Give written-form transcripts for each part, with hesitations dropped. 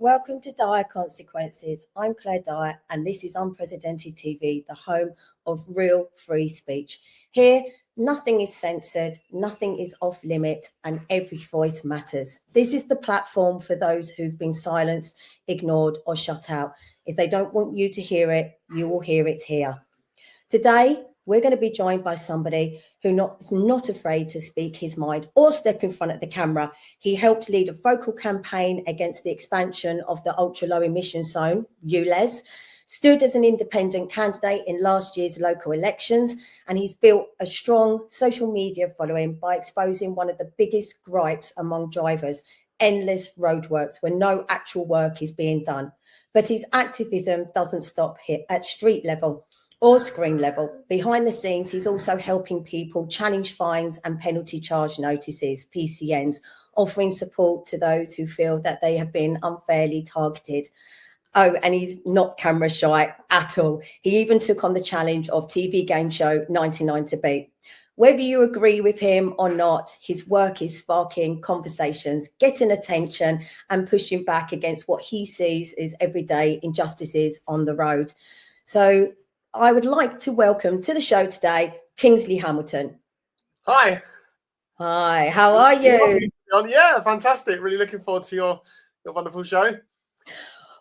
Welcome to Dyer Consequences. I'm Claire Dyer, and this is Unprecedented TV, the home of real free speech. Here, nothing is censored, nothing is off limit, and every voice matters. This is the platform for those who've been silenced, ignored, or shut out. If they don't want you to hear it, you will hear it here. Today, we're going to be joined by somebody who is not afraid to speak his mind or step in front of the camera. He helped lead a vocal campaign against the expansion of the ultra-low emission zone, ULEZ, stood as an independent candidate in last year's local elections, and he's built a strong social media following by exposing one of the biggest gripes among drivers, endless roadworks where no actual work is being done. But his activism doesn't stop here at street level or screen level. Behind the scenes, he's also helping people challenge fines and penalty charge notices, PCNs, offering support to those who feel that they have been unfairly targeted. Oh, and he's not camera shy at all. He even took on the challenge of TV game show 99 to Beat. Whether you agree with him or not, his work is sparking conversations, getting attention, and pushing back against what he sees as everyday injustices on the road. So I would like to welcome to the show today, Kingsley Hamilton. Hi. Hi, how are you? Yeah, fantastic. Really looking forward to your wonderful show.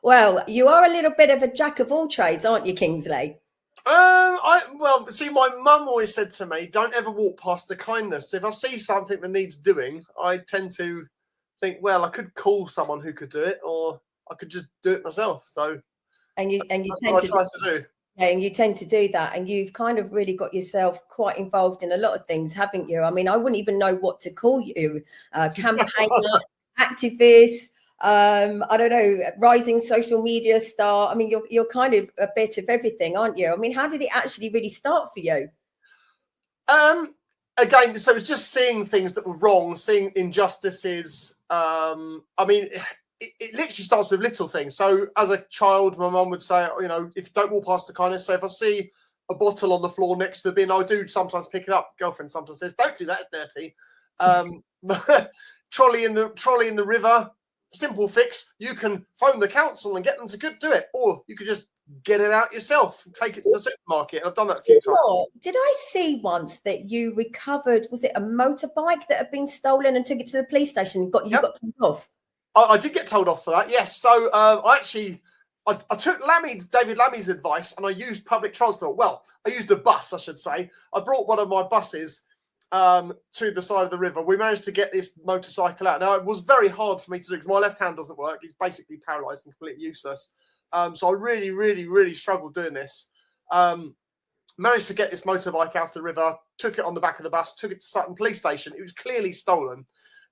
Well, you are a little bit of a jack of all trades, aren't you, Kingsley? My mum always said to me, don't ever walk past the kindness. If I see something that needs doing, I tend to think, well, I could call someone who could do it, or I could just do it myself. So and you tend to do. Yeah, and you tend to do that, and you've kind of really got yourself quite involved in a lot of things, haven't you? I mean, I wouldn't even know what to call you. Campaigner, activist, I don't know, rising social media star. I mean, you're kind of a bit of everything, aren't you? I mean, how did it actually really start for you? Again, so it's just seeing things that were wrong, seeing injustices. I mean, it literally starts with little things. So as a child, my mum would say, you know, if you don't walk past the kindness. So if I see a bottle on the floor next to the bin, I do sometimes pick it up. Girlfriend sometimes says, don't do that, it's dirty. Trolley in the river, simple fix. You can phone the council and get them to do it. Or you could just get it out yourself and take it to the supermarket. And I've done that a few times. Did I see once that you recovered, was it a motorbike that had been stolen and took it to the police station and got told off? I did get told off for that, yes. So I took David Lammy's advice, and I used public transport. Well, I used a bus, I should say. I brought one of my buses to the side of the river. We managed to get this motorcycle out. Now, it was very hard for me to do because my left hand doesn't work. It's basically paralysed and completely useless. So I really, really, really struggled doing this. Managed to get this motorbike out of the river, took it on the back of the bus, took it to Sutton Police Station. It was clearly stolen.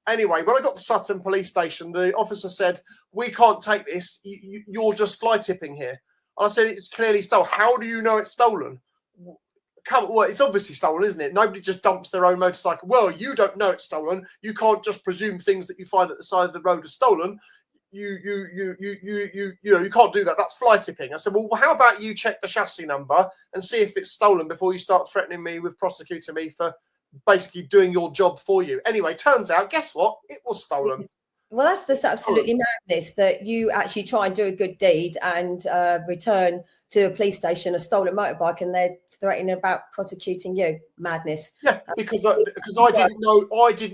Anyway, when I got to Sutton Police Station, the officer said, we can't take this. You're just fly tipping here. And I said, it's clearly stolen. How do you know it's stolen? Well, it's obviously stolen, isn't it? Nobody just dumps their own motorcycle. Well, you don't know it's stolen. You can't just presume things that you find at the side of the road are stolen. You can't do that. That's fly tipping. I said, well, how about you check the chassis number and see if it's stolen before you start threatening me with prosecuting me for basically doing your job for you. Anyway, turns out, guess what? It was stolen. Well, that's just absolutely madness that you actually try and do a good deed and return to a police station a stolen motorbike, and they're threatening about prosecuting you. Madness. Yeah, because I didn't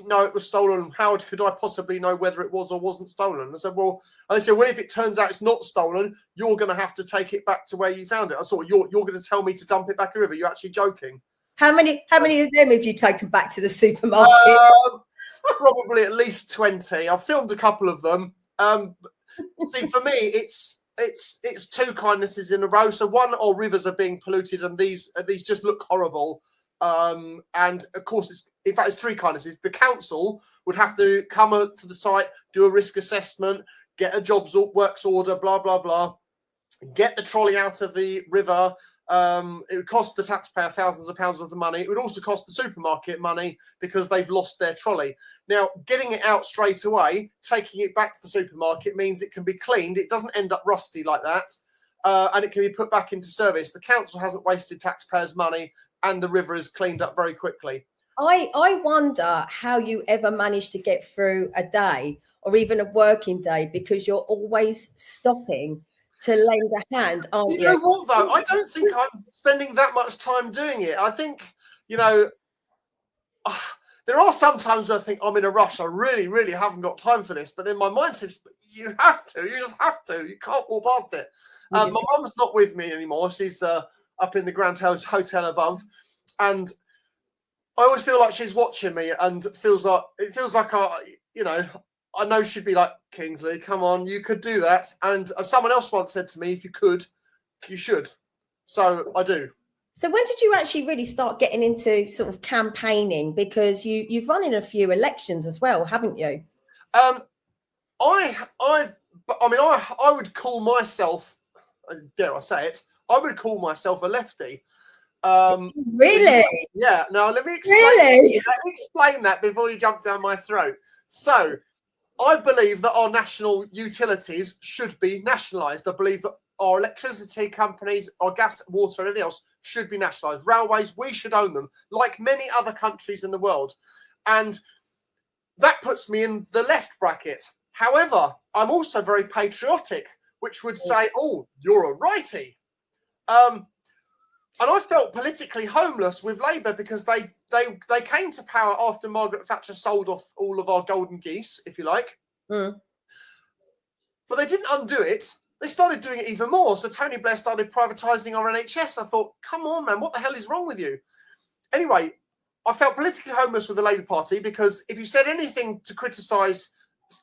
know it was stolen. How could I possibly know whether it was or wasn't stolen? I said, well, and they said, well, if it turns out it's not stolen, you're going to have to take it back to where you found it. I thought, you're going to tell me to dump it back in the river? You're actually joking. How many of them have you taken back to the supermarket? Probably at least 20. I've filmed a couple of them. See, for me, it's two kindnesses in a row. So one, our rivers are being polluted, and these just look horrible. And of course, it's three kindnesses. The council would have to come to the site, do a risk assessment, get a works order, blah blah blah, get the trolley out of the river. It would cost the taxpayer thousands of pounds worth of money. It would also cost the supermarket money because they've lost their trolley. Now, getting it out straight away, taking it back to the supermarket means it can be cleaned. It doesn't end up rusty like that. And it can be put back into service. The council hasn't wasted taxpayers' money, and the river is cleaned up very quickly. I wonder how you ever managed to get through a day or even a working day, because you're always stopping to lend a hand, aren't you? You know what, though? I don't think I'm spending that much time doing it. I think, you know, there are some times where I think I'm in a rush. I really, really haven't got time for this. But then my mind says, you have to. You just have to. You can't walk past it. My mum's not with me anymore. She's up in the Grand Hotel above. And I always feel like she's watching me, and it feels like I know she'd be like, Kingsley, come on, you could do that. And someone else once said to me, if you could, you should. So I do. So when did you actually really start getting into sort of campaigning? Because you've run in a few elections as well, haven't you? I would call myself, dare I say it, I would call myself a lefty. Really? Yeah. Now let me explain that before you jump down my throat. So I believe that our national utilities should be nationalised. I believe that our electricity companies, our gas, water, and everything else should be nationalised. Railways, we should own them, like many other countries in the world. And that puts me in the left bracket. However, I'm also very patriotic, which would say, oh, you're a righty. And I felt politically homeless with Labour because they came to power after Margaret Thatcher sold off all of our golden geese, if you like. Mm. But they didn't undo it. They started doing it even more. So Tony Blair started privatising our NHS. I thought, come on, man, what the hell is wrong with you? Anyway, I felt politically homeless with the Labour Party because if you said anything to criticise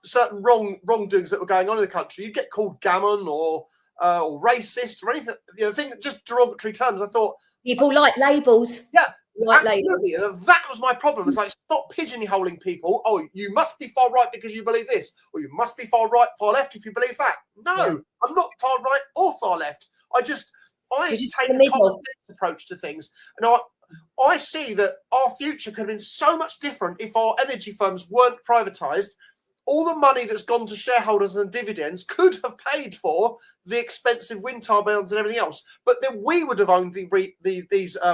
certain wrongdoings that were going on in the country, you'd get called gammon or racist or anything, just derogatory terms. I thought people like labels. Yeah, like absolutely. labels. And that was my problem. It's like, stop pigeonholing people. Oh, you must be far right because you believe this, or you must be far left if you believe that. No, I'm not far right or far left. I take a common sense approach to things. And I see that our future could have been so much different if our energy firms weren't privatised. All the money that's gone to shareholders and dividends could have paid for the expensive wind turbines and everything else. But then we would have owned these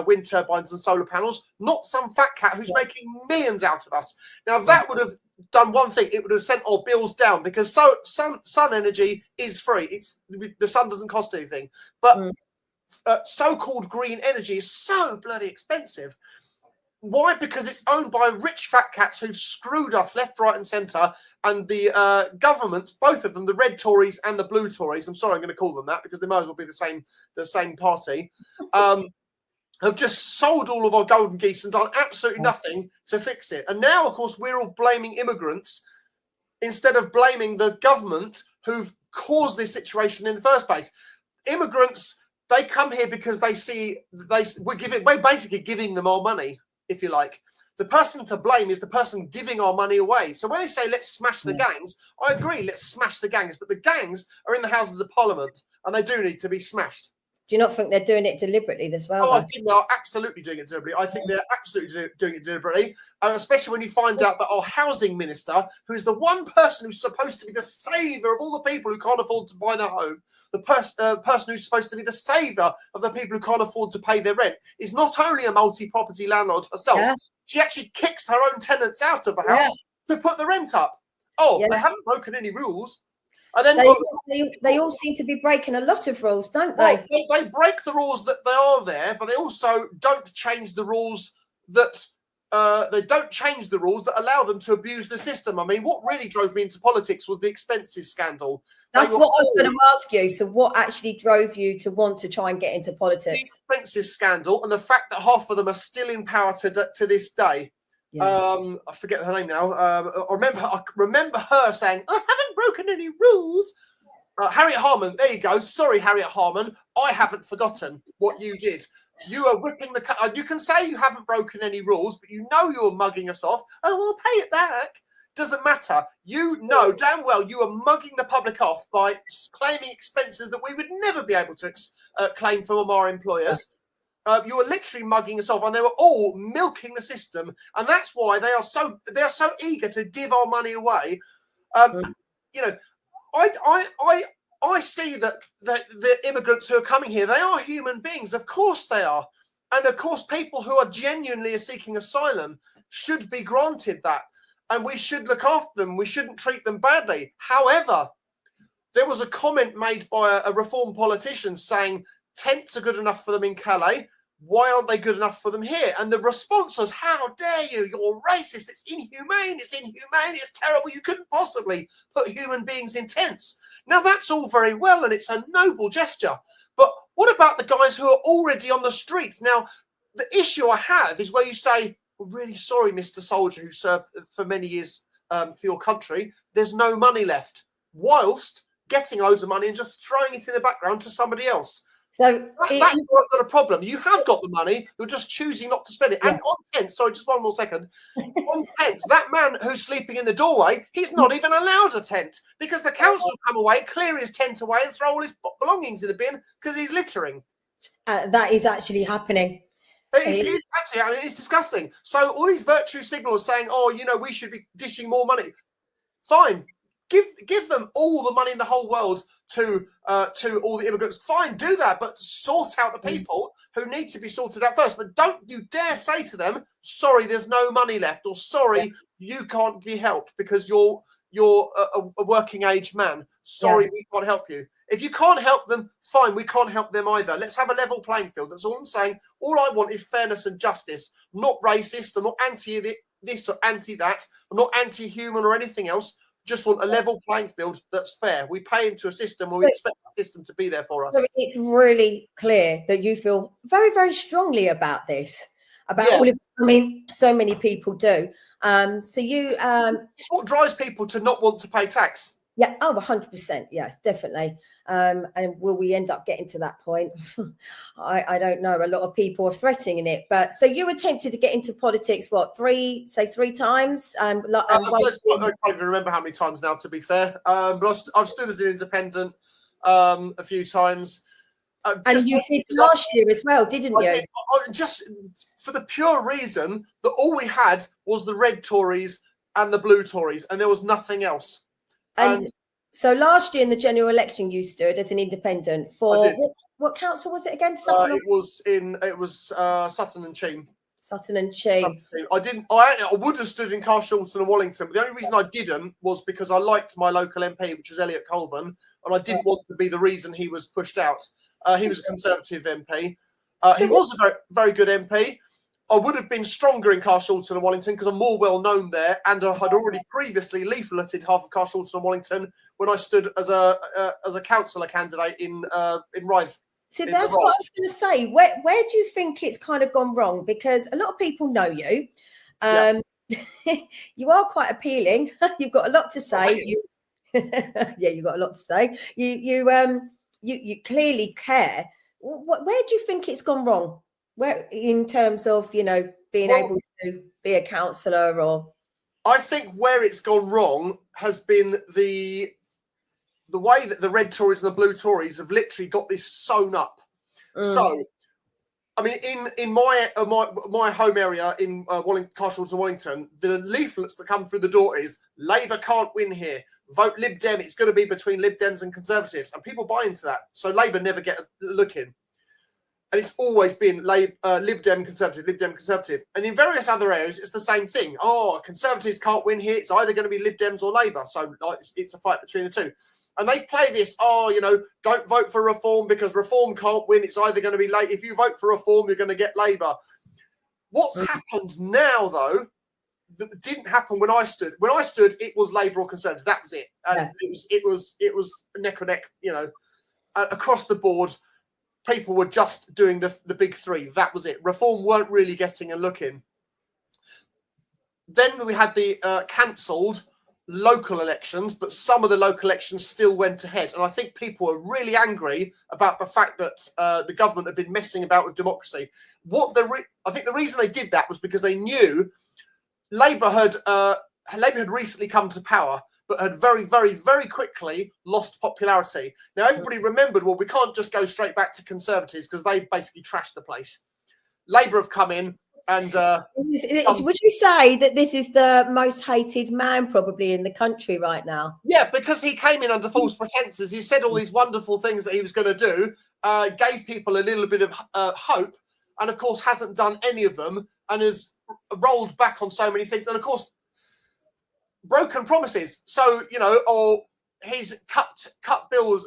wind turbines and solar panels, not some fat cat who's making millions out of us. Now, that would have done one thing. It would have sent our bills down because sun energy is free. The sun doesn't cost anything. But so-called green energy is so bloody expensive. Why? Because it's owned by rich fat cats who've screwed us left, right, and centre. And the governments, both of them, the red Tories and the blue Tories, I'm sorry, I'm going to call them that because they might as well be the same party, have just sold all of our golden geese and done absolutely nothing to fix it. And now, of course, we're all blaming immigrants instead of blaming the government who've caused this situation in the first place. Immigrants, they come here because we're basically giving them our money, if you like. The person to blame is the person giving our money away. So when they say, let's smash the gangs, I agree, let's smash the gangs. But the gangs are in the Houses of Parliament and they do need to be smashed. Do you not think they're doing it deliberately as well? I think they're absolutely doing it deliberately. I think they're absolutely doing it deliberately. And especially when you find out that our housing minister, who is the one person who's supposed to be the saviour of all the people who can't afford to buy their home, the person who's supposed to be the saviour of the people who can't afford to pay their rent, is not only a multi-property landlord herself, she actually kicks her own tenants out of the house to put the rent up. They haven't broken any rules. And then they all seem to be breaking a lot of rules, don't they? Well, they break the rules that they are there, but they also don't change the rules that allow them to abuse the system. I mean, what really drove me into politics was the expenses scandal. That's what I was going to ask you. So what actually drove you to want to try and get into politics? The expenses scandal and the fact that half of them are still in power to this day. I forget her name now. I remember her saying, I haven't broken any rules. Harriet Harman, there you go. Sorry, Harriet Harman. I haven't forgotten what you did. You are whipping you can say you haven't broken any rules, but you know you're mugging us off. Oh, we'll pay it back. Doesn't matter. You know damn well you are mugging the public off by claiming expenses that we would never be able to claim from our employers. You were literally mugging us off, and they were all milking the system, and that's why they are so eager to give our money away. You know, I see that the immigrants who are coming here, they are human beings. Of course they are, and of course people who are genuinely seeking asylum should be granted that. and we should look after them. We shouldn't treat them badly. However, there was a comment made by a Reform politician saying tents are good enough for them in Calais. Why aren't they good enough for them here? And the response was, how dare you? You're racist. It's inhumane. It's inhumane. It's terrible. You couldn't possibly put human beings in tents. Now, that's all very well, and it's a noble gesture. But what about the guys who are already on the streets? Now, the issue I have is where you say, we're really sorry, Mr. Soldier, who served for many years for your country. There's no money left, whilst getting loads of money and just throwing it in the background to somebody else. So that's not a problem. You have got the money. You're just choosing not to spend it. Yeah. And on tents, sorry, just one more second. On tents, that man who's sleeping in the doorway, he's not even allowed a tent because the council come away, clear his tent away and throw all his belongings in the bin because he's littering. That is actually happening. It's actually, I mean, it's disgusting. So all these virtue signals saying, oh, you know, we should be dishing more money. Fine. Give them all the money in the whole world to all the immigrants. Fine, do that, but sort out the people who need to be sorted out first. But don't you dare say to them, sorry, there's no money left, or sorry, you can't be helped because you're a working age man. Sorry, we can't help you. If you can't help them, fine, we can't help them either. Let's have a level playing field. That's all I'm saying. All I want is fairness and justice. I'm not racist. I'm not anti this or anti that. I'm not anti-human or anything else. Just want a level playing field that's fair. We pay into a system where we expect the system to be there for us. So it's really clear that you feel very, very strongly about this. About all of, I mean, so many people do. So you, it's what drives people to not want to pay tax. Yeah. Oh, 100%. Yes, definitely. And will we end up getting to that point? I don't know. A lot of people are threatening it. But so you attempted to get into politics, what, three times? I can't even remember how many times now, to be fair. But I've stood as an independent a few times. And you did last year as well, didn't you? Just for the pure reason that all we had was the red Tories and the blue Tories, and there was nothing else. And so last year in the general election, you stood as an independent for what council was it again? Sutton it was Sutton and Cheam. Sutton and Cheam. I would have stood in Carshalton and Wallington, but the only reason I didn't was because I liked my local MP, which was Elliot Colburn, and I didn't want to be the reason he was pushed out. He was a Conservative MP. He was a very, very good MP. I would have been stronger in Carshalton and Wallington because I'm more well known there, and I had already previously leafleted half of Carshalton and Wallington when I stood as a councillor candidate in Rythe. So that's what I was going to say. Where do you think it's kind of gone wrong? Because a lot of people know you. You are quite appealing. You've got a lot to say. You've got a lot to say. You clearly care. Where do you think it's gone wrong? Where, in terms of, you know, being able to be a councillor, or? I think where it's gone wrong has been the way that the red Tories and the blue Tories have literally got this sewn up. So, I mean, in my home area in Carshalton and Wallington, the leaflets that come through the door is Labour can't win here. Vote Lib Dem. It's going to be between Lib Dems and Conservatives, and people buy into that. So Labour never get a look in. And it's always been Lib Dem, Conservative, Lib Dem, Conservative. And in various other areas, it's the same thing. Oh, Conservatives can't win here. It's either going to be Lib Dems or Labour. So it's a fight between the two. And they play this, don't vote for Reform because Reform can't win. It's either going to be Labour. If you vote for Reform, you're going to get Labour. What's happened now, though, that didn't happen when I stood. When I stood, it was Labour or Conservative. That was it. And it was neck and neck, across the board. People were just doing the big three. That was it. Reform weren't really getting a look in. Then we had the cancelled local elections, but some of the local elections still went ahead. And I think people were really angry about the fact that the government had been messing about with democracy. I think the reason they did that was because they knew Labour had recently come to power, but had very, very, very quickly lost popularity. Now, everybody remembered, well, we can't just go straight back to Conservatives because they basically trashed the place. Labour have come in and... would you say that this is the most hated man probably in the country right now? Yeah, because he came in under false pretences. He said all these wonderful things that he was going to do, gave people a little bit of hope, and, of course, hasn't done any of them and has rolled back on so many things. And, of course, broken promises. So, you know, or he's cut bills,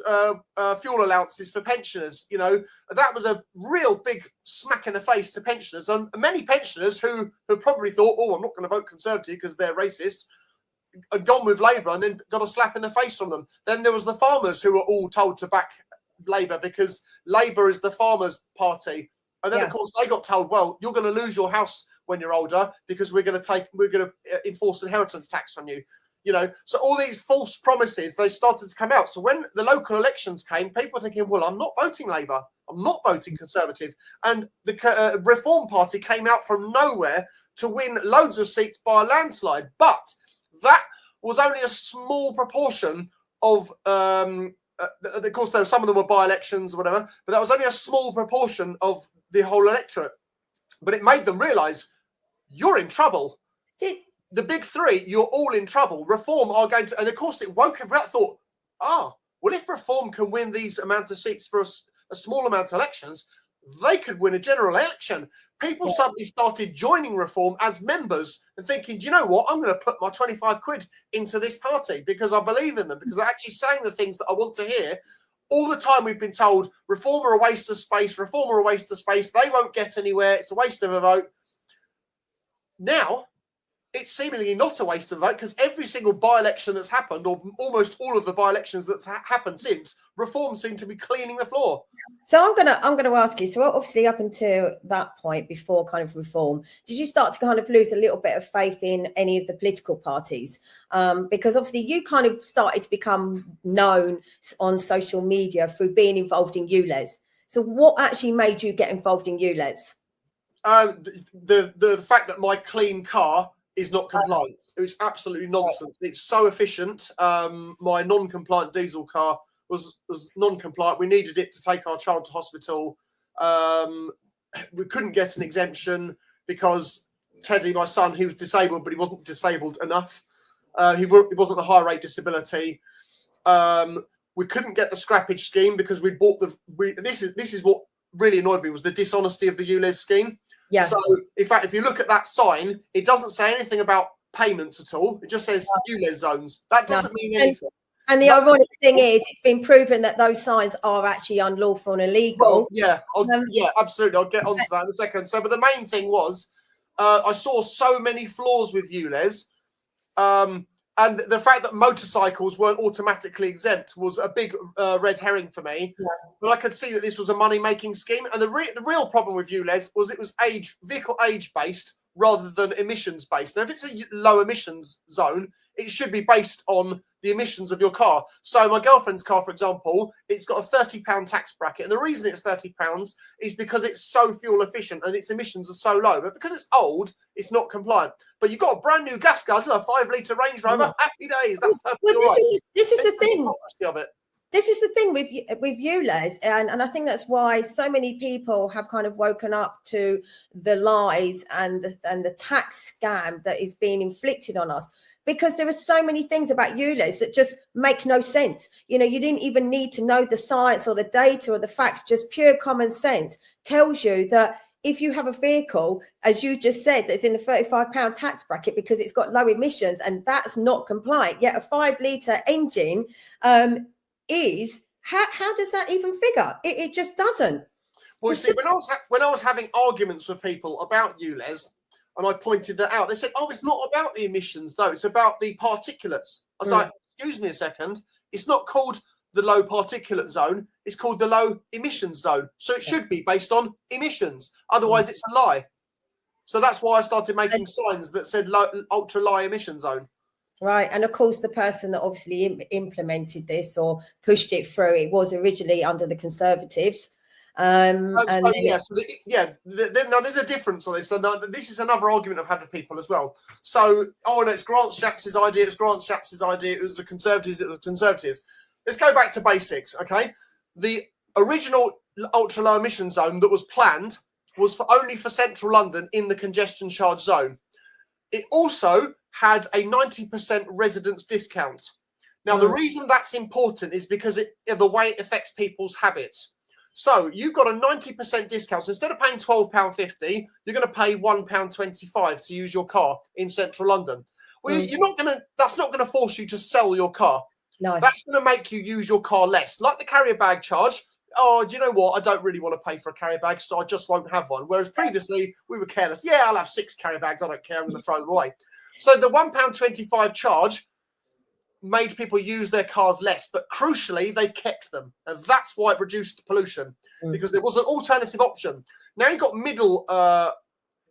fuel allowances for pensioners. You know, that was a real big smack in the face to pensioners, and many pensioners who probably thought, oh, I'm not going to vote Conservative because they're racist, had gone with Labour and then got a slap in the face from them. Then there was the farmers who were all told to back Labour because Labour is the farmers' party. And then, of course, they got told, well, you're going to lose your house when you're older because we're going to enforce inheritance tax on you. You know, so all these false promises, they started to come out. So when the local elections came, people were thinking, well, I'm not voting Labour. I'm not voting Conservative. And the Reform Party came out from nowhere to win loads of seats by a landslide. But that was only a small proportion of, of course, some of them were by-elections or whatever, but that was only a small proportion of the whole electorate. But it made them realise, you're in trouble. The big three, you're all in trouble. Reform are going to, and of course it woke everyone up, thought, well, if Reform can win these amount of seats for a small amount of elections, they could win a general election. People suddenly started joining Reform as members and thinking, do you know what? I'm going to put my 25 quid into this party because I believe in them, because they're actually saying the things that I want to hear. All the time we've been told Reform are a waste of space, Reform are a waste of space, they won't get anywhere, it's a waste of a vote. Now, it's seemingly not a waste of a vote because every single by-election that's happened, or almost all of the by-elections that's happened since, Reform seem to be cleaning the floor. So I'm gonna ask you. So obviously, up until that point, before kind of Reform, did you start to kind of lose a little bit of faith in any of the political parties? Because obviously, you kind of started to become known on social media through being involved in ULEZ. So what actually made you get involved in ULEZ? The fact that my clean car is not compliant. It was absolutely nonsense. It's so efficient. My non-compliant diesel car was non-compliant. We needed it to take our child to hospital. We couldn't get an exemption because Teddy, my son, he was disabled, but he wasn't disabled enough. He wasn't a high rate disability. We couldn't get the scrappage scheme because we bought this is what really annoyed me, was the dishonesty of the ULEZ scheme. Yeah. So, in fact, if you look at that sign, it doesn't say anything about payments at all. It just says ULEZ zones. That doesn't mean anything. And the ironic thing is, it's been proven that those signs are actually unlawful and illegal. Well, yeah, absolutely. I'll get onto that in a second. So, but the main thing was, I saw so many flaws with ULEZ. And the fact that motorcycles weren't automatically exempt was a big red herring for me. Yeah. But I could see that this was a money-making scheme. And the real problem with ULEZ was it was vehicle age-based rather than emissions-based. Now, if it's a low emissions zone, it should be based on the emissions of your car. So my girlfriend's car, for example, it's got a £30 tax bracket. And the reason it's £30 is because it's so fuel efficient and its emissions are so low. But because it's old, it's not compliant. But you've got a brand new gas car, a 5-litre Range Rover, happy days. That's perfectly all right. This is the thing. Of it. This is the thing with ULEZ, and I think that's why so many people have kind of woken up to the lies and the tax scam that is being inflicted on us. Because there are so many things about ULEZ that just make no sense. You know, you didn't even need to know the science or the data or the facts. Just pure common sense tells you that if you have a vehicle, as you just said, that's in the £35 tax bracket because it's got low emissions and that's not compliant, yet a 5-litre engine is, how does that even figure? It just doesn't. Well, see, when I was having arguments with people about ULEZ, and I pointed that out, they said, oh, it's not about the emissions, though. It's about the particulates. I was like, excuse me a second. It's not called the low particulate zone. It's called the low emissions zone. So it should be based on emissions. Otherwise, it's a lie. So that's why I started making signs that said ultra low emission zone. Right. And of course, the person that obviously implemented this or pushed it through, it was originally under the Conservatives. Now there's a difference on this. So this is another argument I've had with people as well. So, it's Grant Shapps' idea. It was the Conservatives. Let's go back to basics, okay? The original ultra low emission zone that was planned was only for central London in the congestion charge zone. It also had a 90% residence discount. Now, the reason that's important is because of the way it affects people's habits. So you've got a 90% discount. So instead of paying £12.50, you're going to pay £1.25 to use your car in central London. Well, that's not gonna force you to sell your car. No. That's gonna make you use your car less. Like the carrier bag charge. Oh, do you know what? I don't really want to pay for a carrier bag, so I just won't have one. Whereas previously we were careless. Yeah, I'll have 6 carrier bags. I don't care. I'm going to throw them away. So the £1.25 charge made people use their cars less, but crucially, they kept them. And that's why it reduced pollution, because there was an alternative option. Now you've got middle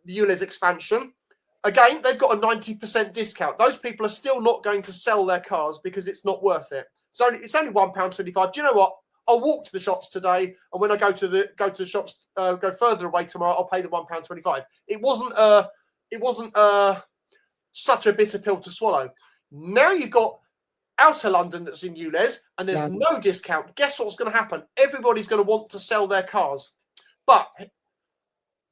ULEZ expansion. Again, they've got a 90% discount. Those people are still not going to sell their cars because it's not worth it. So it's only £1.25. Do you know what? I'll walk to the shops today, and when I go to the shops, go further away tomorrow, I'll pay the £1.25. It wasn't such a bitter pill to swallow. Now you've got outer London that's in ULEZ, and there's no discount. Guess what's going to happen? Everybody's going to want to sell their cars, but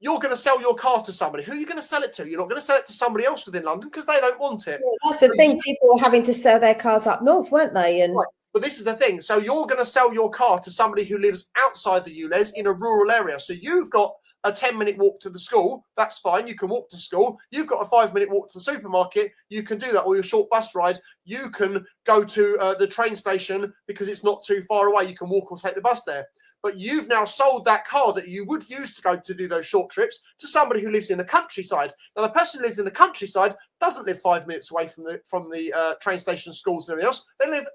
you're going to sell your car to somebody. Who are you going to sell it to? You're not going to sell it to somebody else within London because they don't want it. Yeah, that's the thing. People were having to sell their cars up north, weren't they? And right. But this is the thing. So you're going to sell your car to somebody who lives outside the ULEZ in a rural area. So you've got a 10-minute walk to the school. That's fine. You can walk to school. You've got a 5-minute walk to the supermarket. You can do that. Or your short bus ride. You can go to the train station because it's not too far away. You can walk or take the bus there. But you've now sold that car that you would use to go to do those short trips to somebody who lives in the countryside. Now, the person who lives in the countryside doesn't live 5 minutes away from the train station, schools, and everything else. They live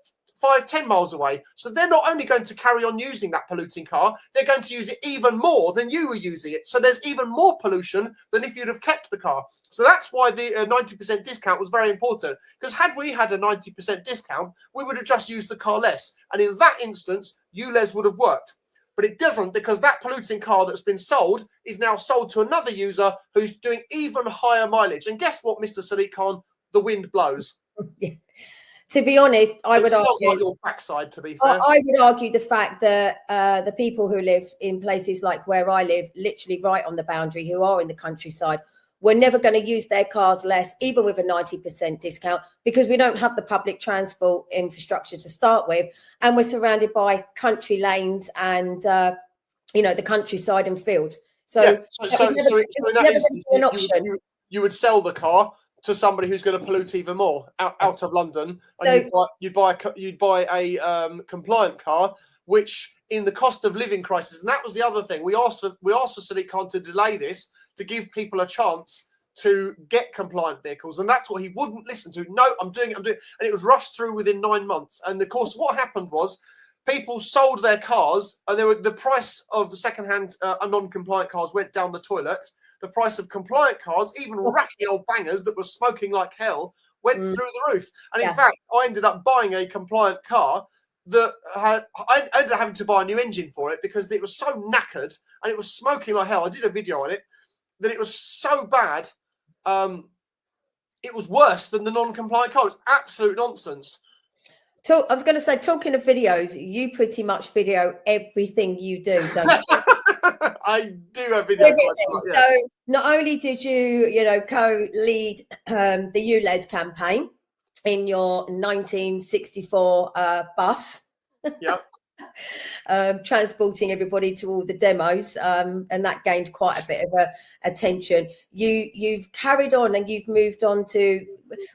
5-10 miles away. So they're not only going to carry on using that polluting car, they're going to use it even more than you were using it. So there's even more pollution than if you'd have kept the car. So that's why the 90% discount was very important. Because had we had a 90% discount, we would have just used the car less. And in that instance, ULEZ would have worked. But it doesn't, because that polluting car that's been sold is now sold to another user who's doing even higher mileage. And guess what, Mr. Sadiq Khan? The wind blows. To be honest, I would argue like your backside. To be fair, I would argue the fact that the people who live in places like where I live, literally right on the boundary, who are in the countryside, we're never going to use their cars less, even with a 90% discount, because we don't have the public transport infrastructure to start with. And we're surrounded by country lanes and, the countryside and fields. So, you would sell the car to somebody who's going to pollute even more out of London. And so, you'd buy a compliant car, which in the cost of living crisis, and that was the other thing. We asked for Sadiq Khan to delay this, to give people a chance to get compliant vehicles. And that's what he wouldn't listen to. No, I'm doing it. And it was rushed through within 9 months. And of course, what happened was people sold their cars, and the price of second-hand non-compliant cars went down the toilet. The price of compliant cars, even ratty old bangers that were smoking like hell, went through the roof. And in fact, I ended up buying a compliant car that I ended up having to buy a new engine for it because it was so knackered and it was smoking like hell. I did a video on it. That it was so bad, it was worse than the non-compliant car. It's absolute nonsense. I was going to say, talking of videos, you pretty much video everything you do, don't you? I do have videos. So not only did you, co-lead the ULEZ campaign in your 1964 bus. Yep. Transporting everybody to all the demos, and that gained quite a bit of attention. You've carried on and you've moved on to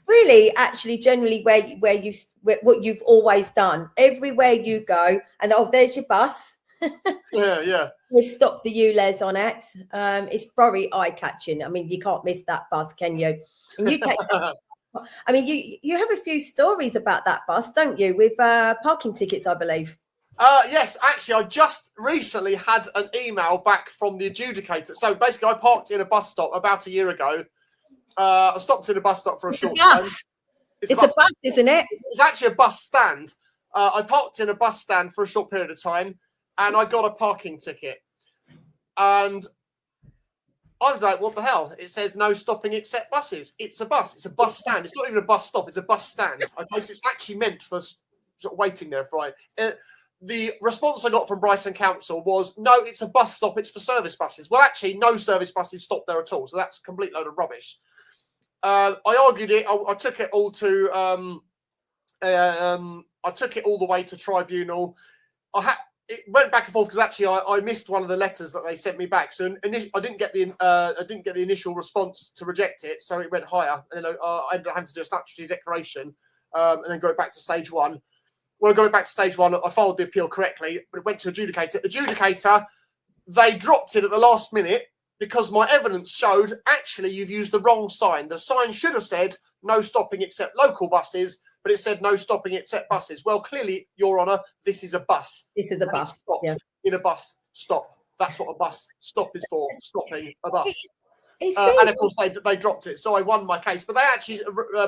really, actually, generally what you've always done. Everywhere you go, and there's your bus. Yeah. We've stopped the ULEZ on it. It's very eye-catching. I mean, you can't miss that bus, can you? And you take I mean, you have a few stories about that bus, don't you? With parking tickets, I believe. Yes, actually, I just recently had an email back from the adjudicator. So basically, I parked in a bus stop about a year ago. I stopped in a bus stop for a short time. It's a bus, isn't it? It's actually a bus stand. I parked in a bus stand for a short period of time, and I got a parking ticket. And I was like, what the hell? It says no stopping except buses. It's a bus. It's a bus stand. It's not even a bus stop. It's a bus stand. Okay, so it's actually meant for sort of waiting there for the response I got from Brighton Council was, no, it's a bus stop. It's for service buses. Well, actually, no service buses stop there at all. So that's a complete load of rubbish. I argued it. I took it all to. I took it all the way to tribunal. it went back and forth because actually I missed one of the letters that they sent me back. So I didn't get the initial response to reject it, so it went higher, and then I ended up having to do a statutory declaration, and then go back to stage one. When I got back to stage one, I filed the appeal correctly, but it went to adjudicator. Adjudicator, they dropped it at the last minute because my evidence showed actually you've used the wrong sign. The sign should have said no stopping except local buses, but it said no stopping except buses. Well, clearly, Your Honour, this is a bus. This is a bus. Yeah. In a bus stop. That's what a bus stop is for, stopping a bus. And of course, they dropped it. So I won my case. But they actually,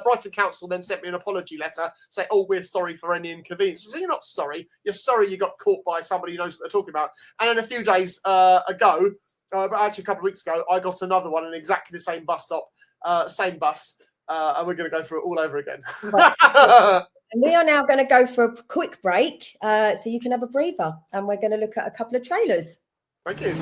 Brighton Council then sent me an apology letter saying, oh, we're sorry for any inconvenience. So you're not sorry. You're sorry you got caught by somebody who knows what they're talking about. And then a few days ago, but actually a couple of weeks ago, I got another one in exactly the same bus stop, same bus. And we're going to go through it all over again. Right. And we are now going to go for a quick break so you can have a breather. And we're going to look at a couple of trailers. Thank you.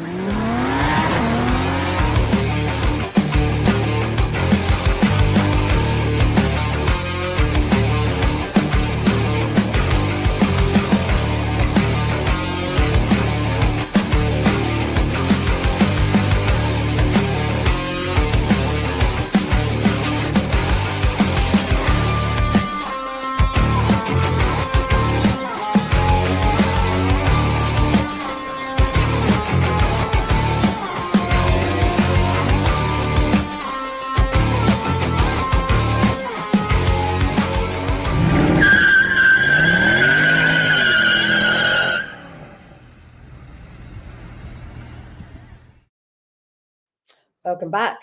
Welcome back.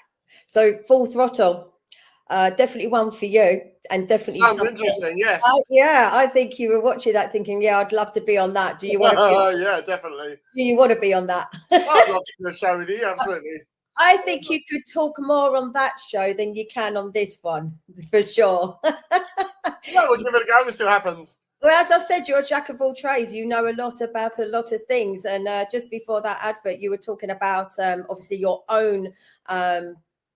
So Full Throttle, definitely one for you, and definitely sounds interesting. Yes. I think you were watching that thinking, yeah, I'd love to be on that. Do you want to be? Yeah, definitely. Do you want to be on that? I'd love to do a show with you. Absolutely. I think you could talk more on that show than you can on this one, for sure. Well, we'll give it a go and see what happens. Well, as I said, you're a jack of all trades. You know a lot about a lot of things. And just before that advert, you were talking about obviously your own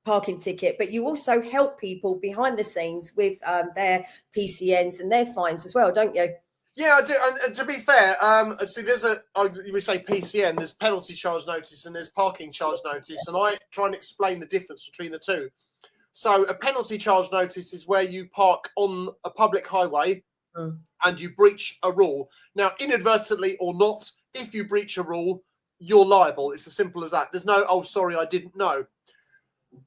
parking ticket, but you also help people behind the scenes with their PCNs and their fines as well, don't you? Yeah, I do. And to be fair, see, we say PCN, there's penalty charge notice and there's parking charge notice. And I try and explain the difference between the two. So a penalty charge notice is where you park on a public highway and you breach a rule. Now, inadvertently or not, if you breach a rule, you're liable. It's as simple as that. There's no, oh, sorry, I didn't know.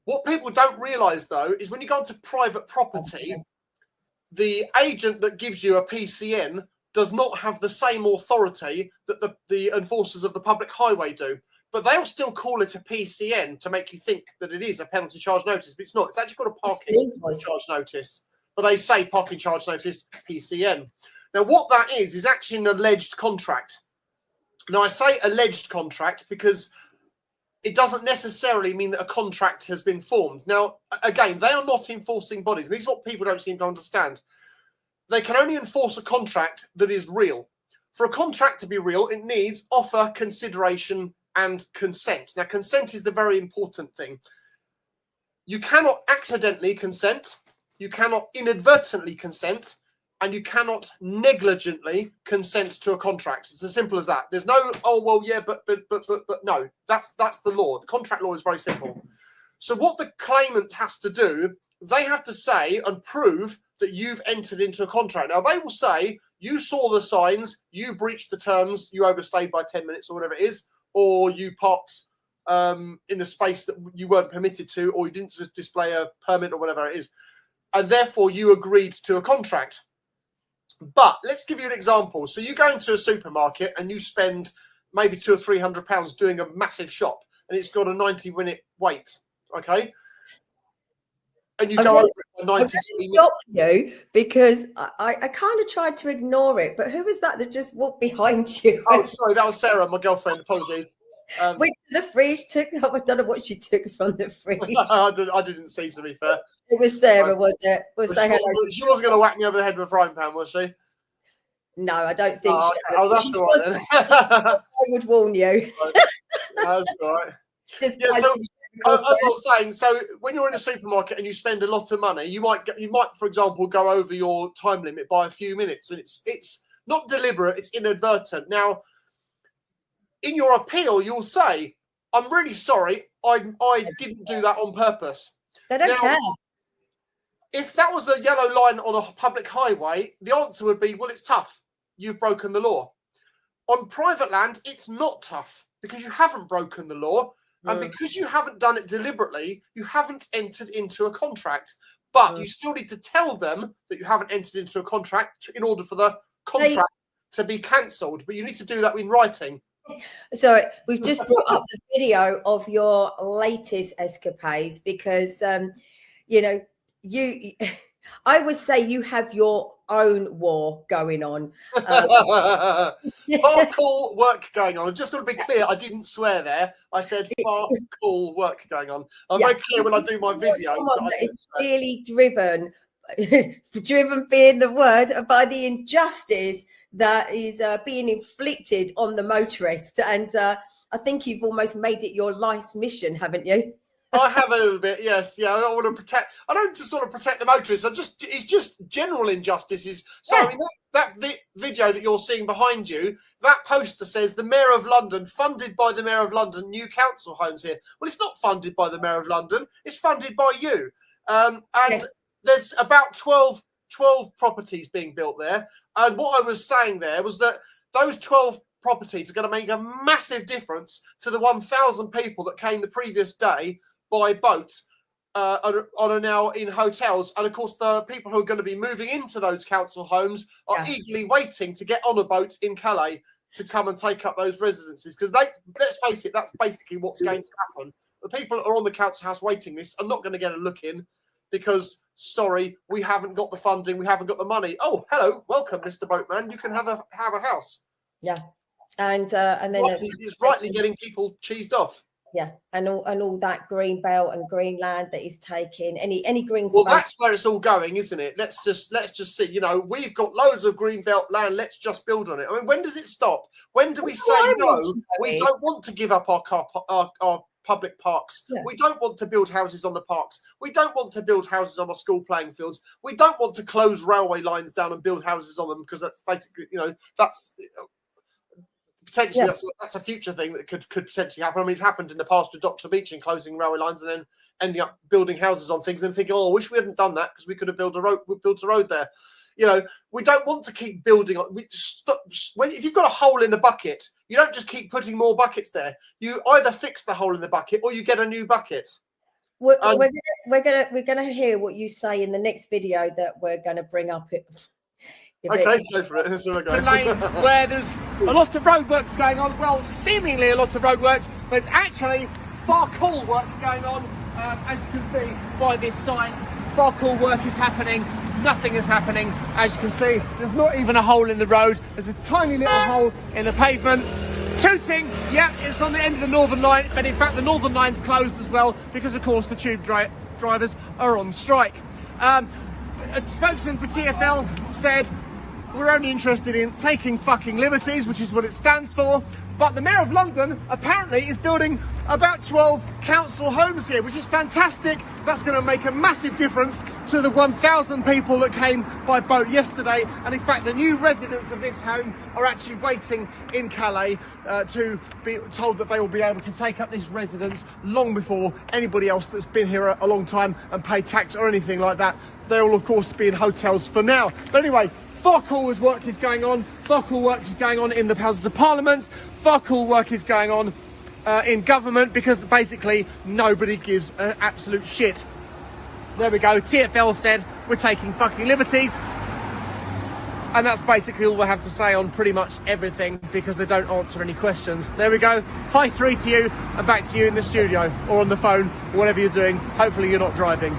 What people don't realise, though, is when you go into private property, the agent that gives you a PCN does not have the same authority that the enforcers of the public highway do. But they'll still call it a PCN to make you think that it is a penalty charge notice, but it's not. It's actually called a parking charge notice. But they say parking charge notice, PCN. Now, what that is actually an alleged contract. Now, I say alleged contract because it doesn't necessarily mean that a contract has been formed. Now, again, they are not enforcing bodies. This is what people don't seem to understand. They can only enforce a contract that is real. For a contract to be real, it needs offer, consideration, and consent. Now, consent is the very important thing. You cannot accidentally consent, you cannot inadvertently consent, and you cannot negligently consent to a contract. It's as simple as that. There's no, oh, well, yeah, but no. That's the law. The contract law is very simple. So what the claimant has to do, they have to say and prove that you've entered into a contract. Now, they will say, you saw the signs, you breached the terms, you overstayed by 10 minutes or whatever it is, or you parked in a space that you weren't permitted to, or you didn't just display a permit or whatever it is. And therefore, you agreed to a contract. But let's give you an example. So you go into a supermarket and you spend maybe £200 or £300 doing a massive shop, and it's got a 90-minute wait, okay? And you go over it 90 minutes. Stop you because I kind of tried to ignore it, but who was that just walked behind you? Oh, sorry, that was Sarah, my girlfriend. Apologies. Went to the fridge, took. I don't know what she took from the fridge. I didn't see, to be fair. It was Sarah, was it? She wasn't going to whack me over the head with a frying pan, was she? No, I don't think so. Oh, that's all right then. I would warn you. That's all right. Just yeah, so, as I was saying, so when you're in a supermarket and you spend a lot of money, you might, for example, go over your time limit by a few minutes, and it's not deliberate, it's inadvertent. Now, in your appeal, you'll say, I'm really sorry, I didn't do that on purpose. They don't care. If that was a yellow line on a public highway, the answer would be, well, it's tough. You've broken the law. On private land, it's not tough because you haven't broken the law. And because you haven't done it deliberately, you haven't entered into a contract. But you still need to tell them that you haven't entered into a contract in order for the contract to be cancelled. But you need to do that in writing. Sorry, we've just brought up the video of your latest escapades because, you know, I would say you have your own war going on. Far cool work going on. I'm just going to be clear, I didn't swear there. I said far cool work going on. I'm very clear when I do my video. It's really driven being the word, by the injustice that is being inflicted on the motorist. And I think you've almost made it your life's mission, haven't you? I have a little bit, yes. Yeah, I want to protect. I don't just want to protect the motorists. It's just general injustices. So I mean, that video that you're seeing behind you, that poster says the Mayor of London, funded by the Mayor of London, new council homes here. Well, it's not funded by the Mayor of London. It's funded by you. And there's about 12 properties being built there. And what I was saying there was that those 12 properties are going to make a massive difference to the 1,000 people that came the previous day by boat are now in hotels. And of course, the people who are going to be moving into those council homes are eagerly waiting to get on a boat in Calais to come and take up those residences. Because let's face it, that's basically what's going to happen. The people that are on the council house waiting list are not going to get a look in because, sorry, we haven't got the funding, we haven't got the money. Oh, hello, welcome, Mr. Boatman. You can have a house. Yeah. And then it's rightly getting people cheesed off. Yeah, and all that green belt and green land that is taking any green. Well, that's where it's all going, isn't it? Let's just see. You know, we've got loads of green belt land. Let's just build on it. I mean, when does it stop? When do we say no? We don't want to give up our public parks. Yeah. We don't want to build houses on the parks. We don't want to build houses on our school playing fields. We don't want to close railway lines down and build houses on them because that's basically, you know, that's. Potentially, that's a future thing that could potentially happen. I mean, it's happened in the past with Dr. Beeching closing railway lines and then ending up building houses on things and thinking, oh, I wish we hadn't done that because we could have built a road there. You know, we don't want to keep building on. If you've got a hole in the bucket, you don't just keep putting more buckets there. You either fix the hole in the bucket or you get a new bucket. We're gonna hear what you say in the next video that we're gonna bring up. Okay, go for it. It's a lane where there's a lot of roadworks going on. Well, seemingly a lot of roadworks, but it's actually far cool work going on. As you can see by this sign, far cool work is happening. Nothing is happening. As you can see, there's not even a hole in the road. There's a tiny little hole in the pavement. Tooting, yeah, it's on the end of the Northern Line, but in fact the Northern Line's closed as well because, of course, the tube drivers are on strike. A spokesman for TfL said, we're only interested in taking fucking liberties, which is what it stands for. But the Mayor of London apparently is building about 12 council homes here, which is fantastic. That's going to make a massive difference to the 1,000 people that came by boat yesterday. And in fact, the new residents of this home are actually waiting in Calais to be told that they will be able to take up this residence long before anybody else that's been here a long time and pay tax or anything like that. They will, of course, be in hotels for now. But anyway, far cool work is going on. Far cool work is going on in the Houses of Parliament. Far cool work is going on in government because basically nobody gives an absolute shit. There we go. TfL said we're taking fucking liberties. And that's basically all they have to say on pretty much everything because they don't answer any questions. There we go. Hi, 3 to you and back to you in the studio or on the phone, or whatever you're doing. Hopefully you're not driving.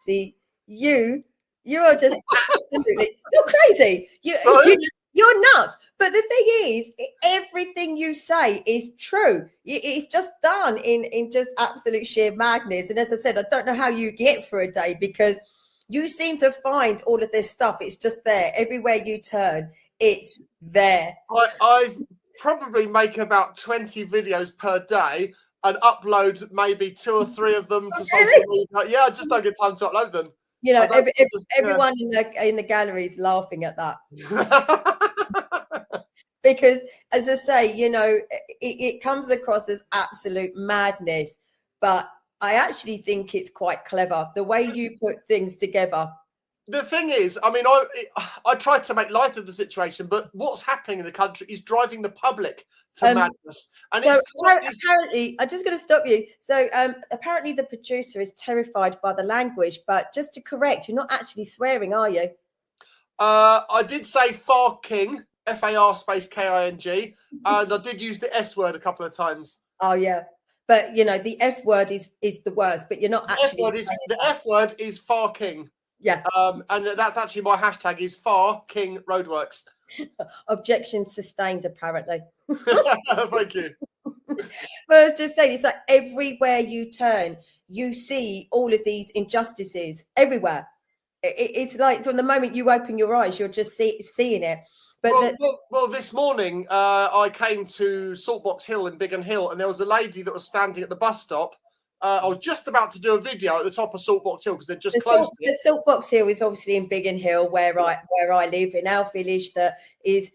See, you are just absolutely, you're crazy. You're nuts. But the thing is, everything you say is true. It's just done in just absolute sheer madness. And as I said, I don't know how you get through a day because you seem to find all of this stuff. It's just there. Everywhere you turn, it's there. I probably make about 20 videos per day and upload maybe 2 or 3 of them to social media. Yeah, I just don't get time to upload them. You know, everyone in the gallery is laughing at that. because, as I say, it comes across as absolute madness, but I actually think it's quite clever the way you put things together. The thing is, I mean, I tried to make light of the situation, but what's happening in the country is driving the public to madness. And so apparently, I'm just going to stop you. So apparently the producer is terrified by the language, but just to correct, you're not actually swearing, are you? I did say farking, FAR space KING, and I did use the S word a couple of times. Oh, yeah. But, the F word is the worst, but you're not actually the F word is farking. Yeah. And that's actually my hashtag is Far King Roadworks. Objection sustained, apparently. Thank you. But I was just saying, it's like everywhere you turn, you see all of these injustices everywhere. It's like from the moment you open your eyes, you're just seeing it. But well, this morning I came to Saltbox Hill in Biggin Hill, and there was a lady that was standing at the bus stop. I was just about to do a video at the top of Saltbox Hill because they'd just closed it. The Saltbox Hill is obviously in Biggin Hill, where I live, in our village, that is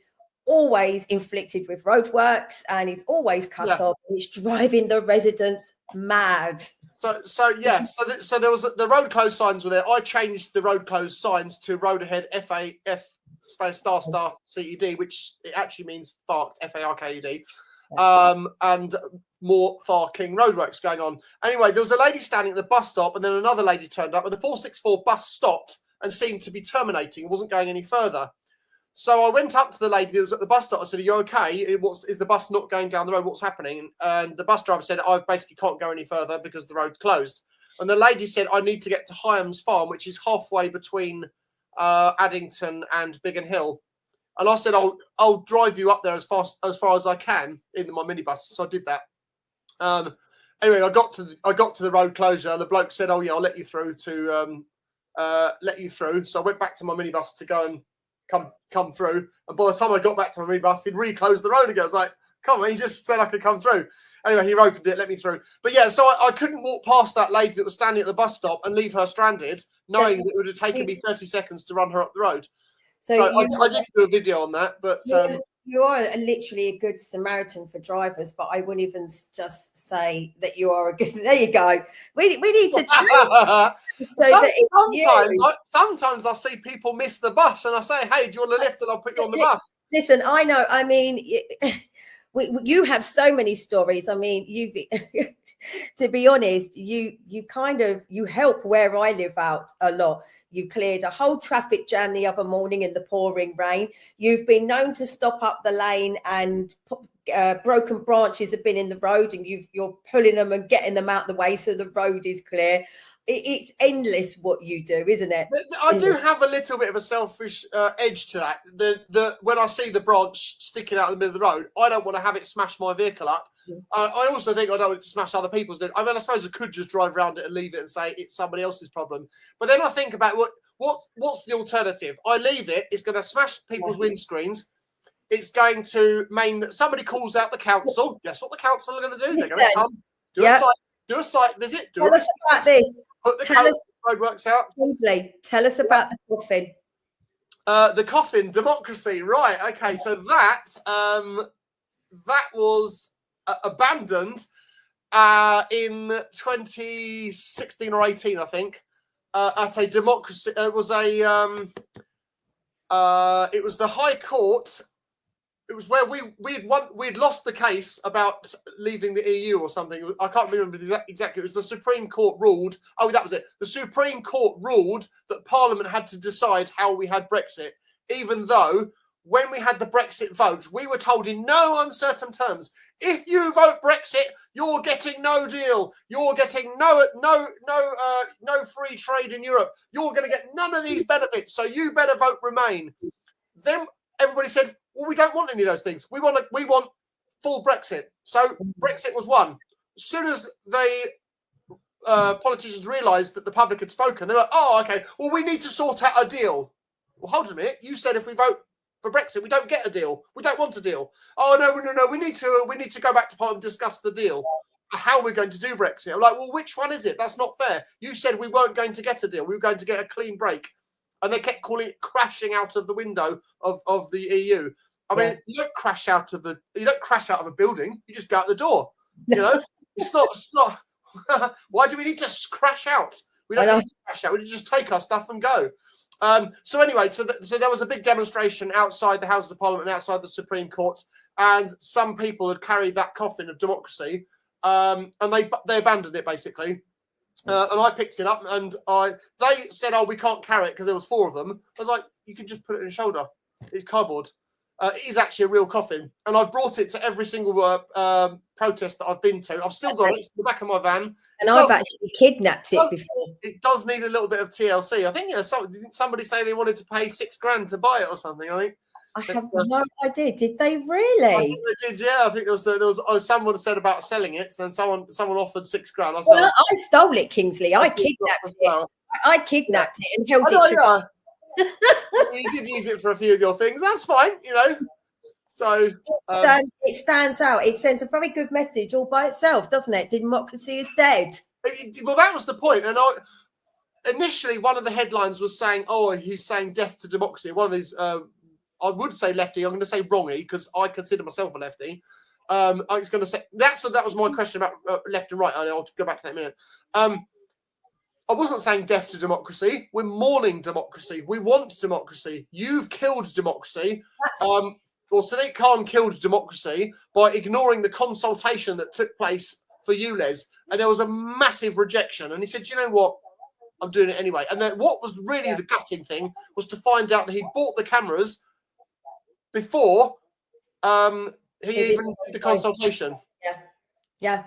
always inflicted with roadworks and it's always cut off. And it's driving the residents mad. So there was the road closed signs were there. I changed the road closed signs to road ahead FAF space star CED, which it actually means farked, FARKED. And more Far King Roadworks going on. Anyway, there was a lady standing at the bus stop, and then another lady turned up, and the 464 bus stopped and seemed to be terminating. It wasn't going any further. So I went up to the lady who was at the bus stop. I said, "Are you okay? Is the bus not going down the road? What's happening?" And the bus driver said, "I basically can't go any further because the road's closed." And the lady said, "I need to get to Hyams Farm, which is halfway between Addington and Biggin Hill." And I said, I'll drive you up there as far as I can in my minibus. So I did that. Anyway, I got to the road closure, and the bloke said, "Oh yeah, I'll let you through let you through." So I went back to my minibus to go and come through. And by the time I got back to my minibus, he'd reclosed the road again. I was like, "Come on," he just said I could come through. Anyway, he opened it, let me through. But yeah, so I couldn't walk past that lady that was standing at the bus stop and leave her stranded, knowing that it would have taken me 30 seconds to run her up the road. So I did do a video on that, but you are literally a good Samaritan for drivers. But I wouldn't even just say that you are a good. There you go. We need to change. Sometimes I see people miss the bus, and I say, "Hey, do you want a lift?" And I'll put you on the bus. Listen, I know. I mean, you have so many stories. I mean, to be honest, you help where I live out a lot. You cleared a whole traffic jam the other morning in the pouring rain. You've been known to stop up the lane, and broken branches have been in the road, and you're pulling them and getting them out the way so the road is clear. It's endless what you do, isn't it? I do have a little bit of a selfish edge to that. When I see the branch sticking out in the middle of the road, I don't want to have it smash my vehicle up. I also think I don't want it to smash other people's. I mean, I suppose I could just drive around it and leave it and say it's somebody else's problem. But then I think about what's the alternative? I leave it. It's going to smash people's windscreens. It's going to mean that somebody calls out the council. Guess what the council are going to do? They're going to come do a site visit. Tell us about this. Put the roadworks out. Kingsley, tell us about the coffin. The coffin, democracy, right? Okay, so that was abandoned in 2016 or 18, I think. At a democracy, it was the High Court. It was where we'd lost the case about leaving the EU or something. I can't remember exactly. It was the Supreme Court ruled. Oh, that was it. The Supreme Court ruled that Parliament had to decide how we had Brexit, even though when we had the Brexit vote, we were told in no uncertain terms, if you vote Brexit, you're getting no deal. You're getting no free trade in Europe. You're going to get none of these benefits. So you better vote Remain. Then everybody said, well, we don't want any of those things. We want full Brexit. So Brexit was won. As soon as they politicians realised that the public had spoken, they were like, oh, okay, well, we need to sort out a deal. Well, hold on a minute. You said if we vote for Brexit, we don't get a deal. We don't want a deal. Oh, no. We need to go back to Parliament and discuss the deal. How we're going to do Brexit. I'm like, well, which one is it? That's not fair. You said we weren't going to get a deal. We were going to get a clean break. And they kept calling it crashing out of the window of the EU. I mean, you don't crash out of a building. You just go out the door. You know, it's not. Why do we need to crash out? We don't need to crash out. We need to just take our stuff and go. So anyway, so there was a big demonstration outside the Houses of Parliament and outside the Supreme Court, and some people had carried that coffin of democracy, and they abandoned it basically. And I picked it up, and they said, "Oh, we can't carry it because there was 4 of them." I was like, "You can just put it in your shoulder. It's cardboard." It is actually a real coffin, and I've brought it to every single protest that I've been to. I've still got it. It's in the back of my van. And I've actually kidnapped it before. It does need a little bit of TLC. I think didn't somebody say they wanted to pay $6,000 to buy it or something? I think. I have no idea. Did they really? I think they did. Yeah, I think there was someone said about selling it. And then someone offered $6,000. I stole it, Kingsley. I kidnapped it. I kidnapped it and held it. You did use it for a few of your things. That's fine, you know. So it stands out. It sends a very good message all by itself, doesn't it? Democracy is dead. Well, that was the point. And initially, one of the headlines was saying, "Oh, he's saying death to democracy." One of these, I would say lefty. I'm going to say wrongy because I consider myself a lefty. I was going to say that was my question about left and right. I'll go back to that in a minute. I wasn't saying death to democracy. We're mourning democracy. We want democracy. You've killed democracy. Sadiq Khan killed democracy by ignoring the consultation that took place for ULEZ. And there was a massive rejection. And he said, "You know what? I'm doing it anyway." And then what was really the gutting thing was to find out that he bought the cameras before he even did the consultation. Yeah.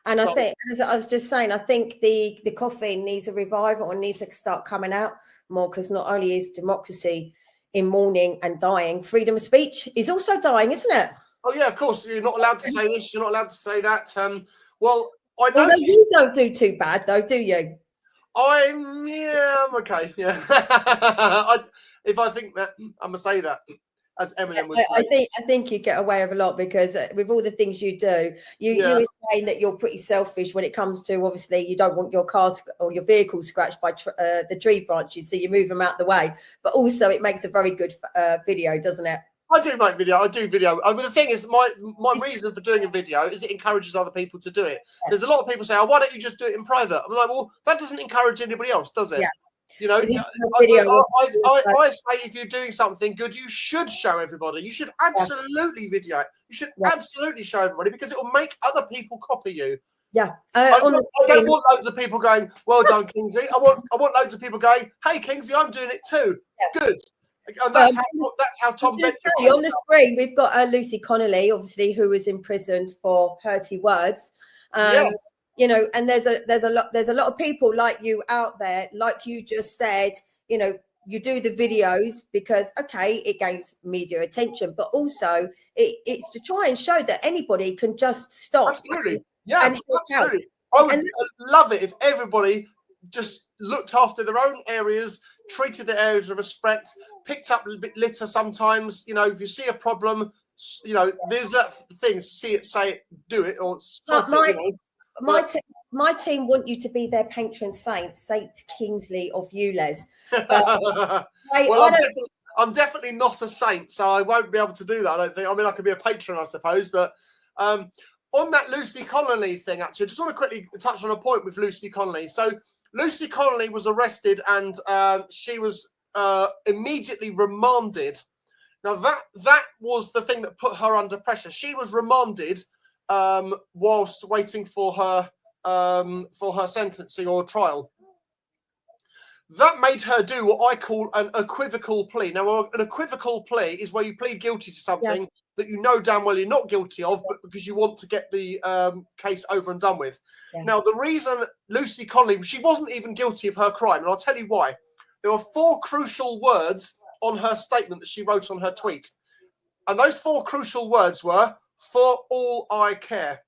And I think, as I was just saying, I think the coffin needs a revival and needs to start coming out more, because not only is democracy in mourning and dying, freedom of speech is also dying, isn't it? Oh yeah, of course. You're not allowed to say this. You're not allowed to say that. Well, I don't. Although you don't do too bad, though, do you? I'm okay. Yeah. If I think that, I'm gonna say that. As Eminem would say. I think you get away with a lot, because with all the things you do, you were saying that you're pretty selfish when it comes to, obviously, you don't want your car or your vehicle scratched by the tree branches, so you move them out the way. But also, it makes a very good video, doesn't it? I do make video. I do video. I mean, the thing is, my reason for doing a video is it encourages other people to do it. There's a lot of people say, "Oh, why don't you just do it in private?" I'm like, well, that doesn't encourage anybody else, does it? Yeah. You know, I say if you're doing something good, you should show everybody. You should absolutely video it. You should absolutely show everybody, because it will make other people copy you. Yeah. I don't want loads of people going, "Well done, Kingsley." I want loads of people going, "Hey, Kingsley, I'm doing it too." Yeah. Good. And that's how Tom Benson. On the screen, we've got Lucy Connolly, obviously, who was imprisoned for hurty words. Yes. You know, and there's a lot of people like you out there, like you just said. You know, you do the videos because it gains media attention, but also it's to try and show that anybody can just stop. Absolutely, yeah, absolutely. I would love it if everybody just looked after their own areas, treated the areas with respect, picked up a bit litter sometimes. You know, if you see a problem, you know, there's that thing: see it, say it, do it, or My team want you to be their patron saint, Saint Kingsley of ULEZ. But I'm definitely not a saint, so I won't be able to do that. I don't think. I mean, I could be a patron, I suppose. But on that Lucy Connolly thing, actually, I just want to quickly touch on a point with Lucy Connolly. So Lucy Connolly was arrested, and she was immediately remanded. Now that was the thing that put her under pressure. She was remanded whilst waiting for her sentencing or trial. That made her do what I call an equivocal plea. Now, an equivocal plea is where you plead guilty to something that you know damn well you're not guilty of, but because you want to get the case over and done with. Yeah. Now, the reason Lucy Connolly, she wasn't even guilty of her crime, and I'll tell you why. There were 4 crucial words on her statement that she wrote on her tweet. And those 4 crucial words were, "For all I care."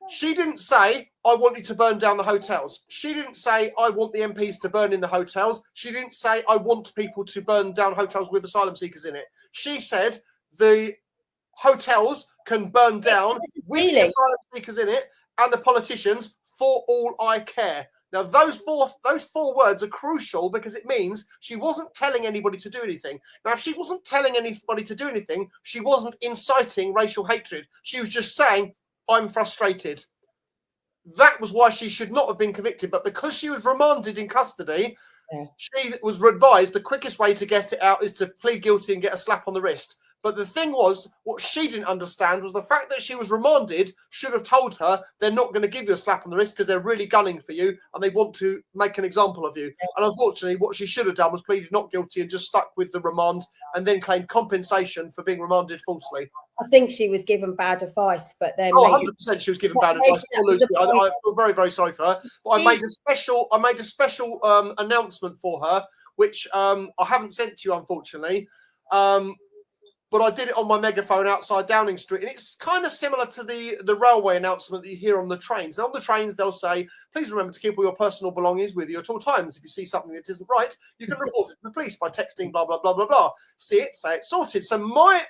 She didn't say, "I want you to burn down the hotels." She didn't say, "I want the MPs to burn in the hotels." She didn't say, "I want people to burn down hotels with asylum seekers in it." She said, the hotels can burn down with the asylum seekers in it and the politicians, for all I care. Now, those four words are crucial because it means she wasn't telling anybody to do anything. Now, if she wasn't telling anybody to do anything, she wasn't inciting racial hatred. She was just saying, I'm frustrated. That was why she should not have been convicted. But because she was remanded in custody, she was advised the quickest way to get it out is to plead guilty and get a slap on the wrist. But the thing was, what she didn't understand was the fact that she was remanded should have told her they're not going to give you a slap on the wrist because they're really gunning for you and they want to make an example of you. And unfortunately, what she should have done was pleaded not guilty and just stuck with the remand and then claimed compensation for being remanded falsely. I think she was given bad advice, but then 100% she was given bad advice. I feel very, very sorry for her. But I made a special announcement for her, which I haven't sent to you, unfortunately. But I did it on my megaphone outside Downing Street. And it's kind of similar to the railway announcement that you hear on the trains. Now, on the trains, they'll say, please remember to keep all your personal belongings with you at all times. If you see something that isn't right, you can report it to the police by texting blah, blah, blah, blah, blah. See it, say it, sorted. So my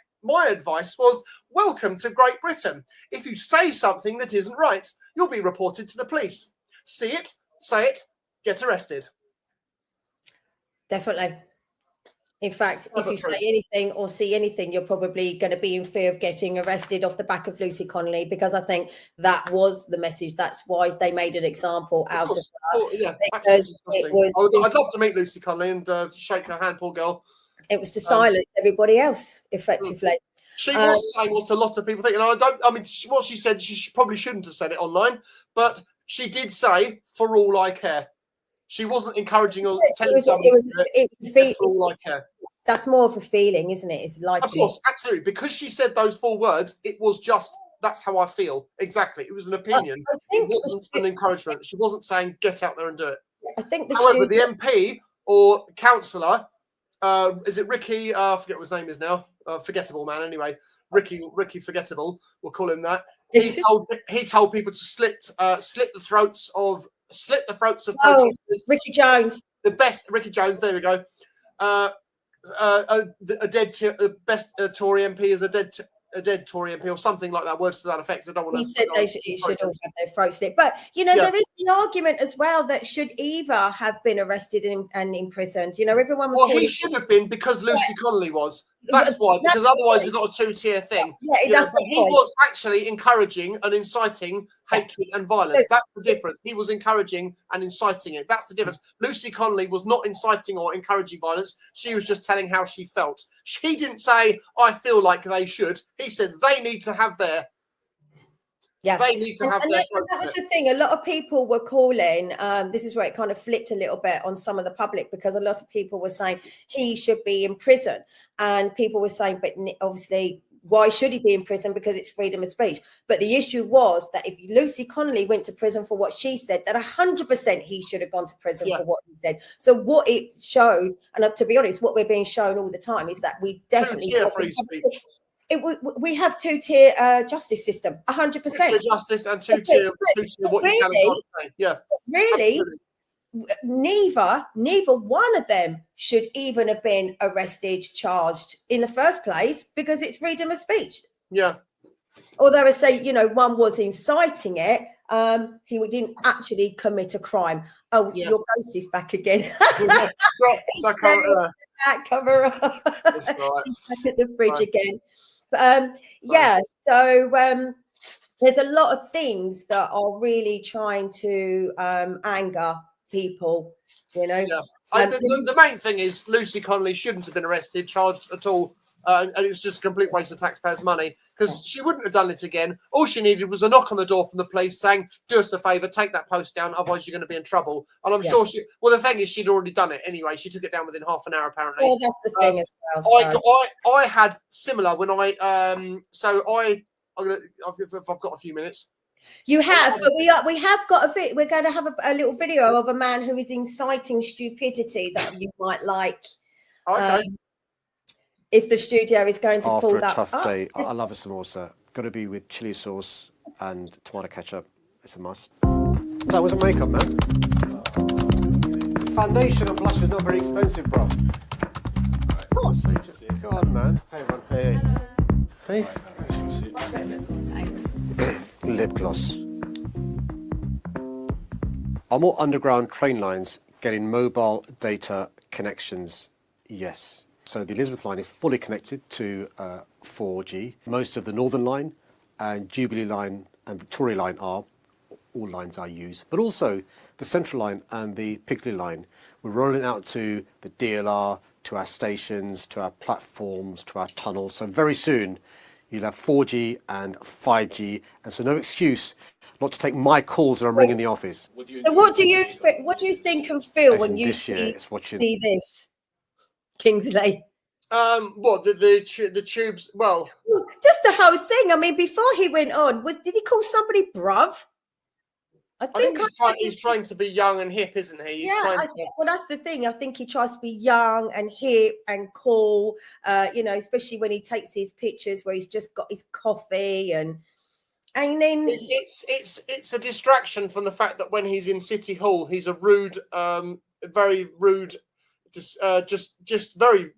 advice was, welcome to Great Britain. If you say something that isn't right, you'll be reported to the police. See it, say it, get arrested. Definitely. In fact, if you say anything or see anything, you're probably going to be in fear of getting arrested off the back of Lucy Connolly, because I think that was the message. That's why they made an example out of her. Yeah, because I'd love to meet Lucy Connolly and shake her hand, poor girl. It was to silence everybody else, effectively. She was saying what a lot of people think. And what she said, she probably shouldn't have said it online, but she did say, for all I care. She wasn't encouraging or telling somebody for all I care. That's more of a feeling, isn't it? It's like, of course, absolutely. Because she said those 4 words, it was just, that's how I feel. Exactly. It was an opinion. It wasn't an encouragement. She wasn't saying, get out there and do it. I think however, the MP or councillor, is it Ricky? I forget what his name is now. Forgettable man, anyway. Ricky Forgettable, we'll call him that. He told people to slit the throats of protesters. Ricky Jones, the best. Ricky Jones, there we go. Best Tory MP is a dead Tory MP or something like that. Words to that effect. I don't want to. He said they should all have their throats slit. But there is the argument as well that should Eva have been arrested and imprisoned. Everyone was. Well, he should have been because Lucy Connolly was. That's why, because otherwise we've got a 2-tier thing. Yeah, he was actually encouraging and inciting hatred and violence. That's the difference. He was encouraging and inciting it. That's the difference. Lucy Connolly was not inciting or encouraging violence. She was just telling how she felt. She didn't say, I feel like they should. He said they need to have their. Yeah, they need to have their. That was the thing. A lot of people were calling. This is where it kind of flipped a little bit on some of the public, because a lot of people were saying he should be in prison, and people were saying, but obviously, why should he be in prison? Because it's freedom of speech. But the issue was that if Lucy Connolly went to prison for what she said, that 100% he should have gone to prison for what he said. So what it showed, and to be honest, what we're being shown all the time is that we definitely free speech. We have 2-tier justice system, 100%. 2-tier justice and 2-tier what you can and can't say. Yeah. Really, neither one of them should even have been arrested, charged in the first place, because it's freedom of speech. Yeah. Although I say, one was inciting it, he didn't actually commit a crime. Oh, your ghost is back again. Cover up. He's back at the fridge again. But so there's a lot of things that are really trying to anger people, Yeah. The main thing is Lucy Connolly shouldn't have been arrested, charged at all. And it was just a complete waste of taxpayers' money, because she wouldn't have done it again. All she needed was a knock on the door from the police saying, do us a favour, take that post down, otherwise you're going to be in trouble. And I'm sure the thing is, she'd already done it anyway. She took it down within half an hour, apparently. Well, that's the thing as well. I had similar when I've got a few minutes. You have, but we have got we're going to have a little video of a man who is inciting stupidity that you might like. Okay. If the studio is going to pull that up. After a tough day, I love a samosa. Got to be with chili sauce and tomato ketchup. It's a must. That was a makeup, man. Foundation and blush is not very expensive, bro. Come on, man. Hey, man. Hey. Thanks. Lip gloss. Are more underground train lines getting mobile data connections? Yes. So the Elizabeth line is fully connected to 4G. Most of the Northern line and Jubilee line and Victoria line are, all lines are used, but also the Central line and the Piccadilly line. We're rolling out to the DLR, to our stations, to our platforms, to our tunnels. So very soon you'll have 4G and 5G, and so no excuse not to take my calls when I'm ringing the office. So what do you think and feel when you see this, Kingsley? What the tubes? Well, just the whole thing. I mean, before he went on, did he call somebody bruv? I think he's trying to be young and hip, isn't he? Well, that's the thing. I think he tries to be young and hip and cool. Especially when he takes his pictures where he's just got his coffee and then it's a distraction from the fact that when he's in City Hall, he's a rude, very rude, just very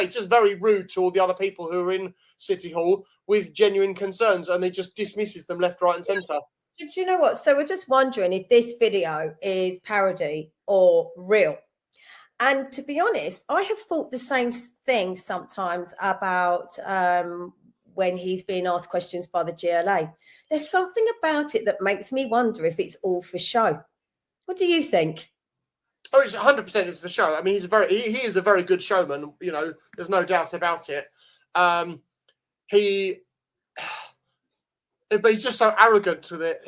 just very rude to all the other people who are in City Hall with genuine concerns, and he just dismisses them left, right, and centre. Do you know what? So we're just wondering if this video is parody or real. And to be honest, I have thought the same thing sometimes about when he's being asked questions by the GLA. There's something about it that makes me wonder if it's all for show. What do you think? Oh, it's 100% is for show. I mean, he is a very good showman. There's no doubt about it. But he's just so arrogant with it.